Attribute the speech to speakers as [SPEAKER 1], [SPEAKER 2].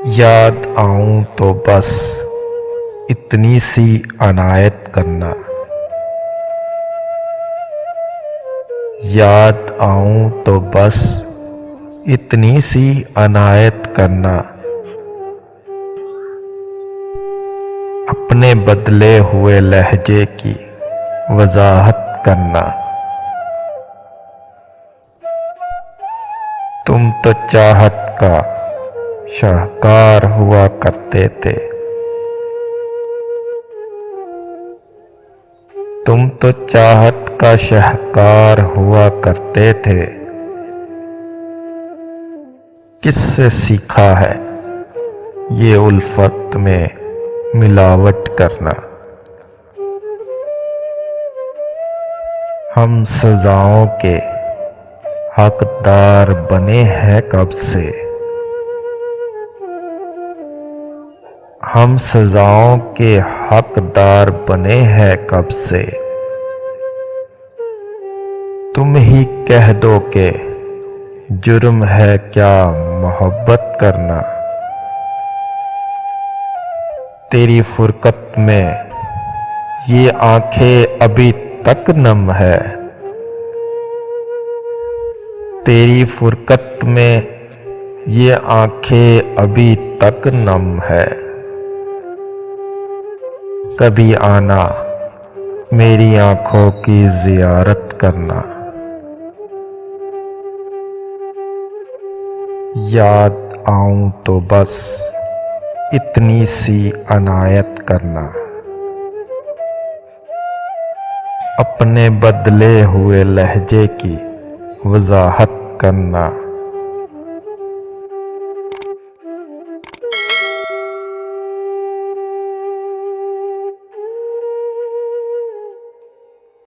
[SPEAKER 1] याद आऊं तो बस इतनी सी अनायत करना। याद आऊं तो बस इतनी सी अनायत करना। अपने बदले हुए लहजे की वजाहत करना। तुम तो चाहत का शाहकार हुआ करते थे। तुम तो चाहत का शाहकार हुआ करते थे। किससे सीखा है ये उल्फत में मिलावट करना। हम सजाओं के हकदार बने हैं कब से। हम सजाओं के हकदार बने हैं कब से। तुम ही कह दो कि जुर्म है क्या मोहब्बत करना। तेरी फुरकत में ये आंखें अभी तक नम है। तेरी फुरकत में ये आंखें अभी तक नम है। कभी आना मेरी आंखों की जियारत करना। याद आऊं तो बस इतनी सी अनायत करना। अपने बदले हुए लहजे की वजाहत करना।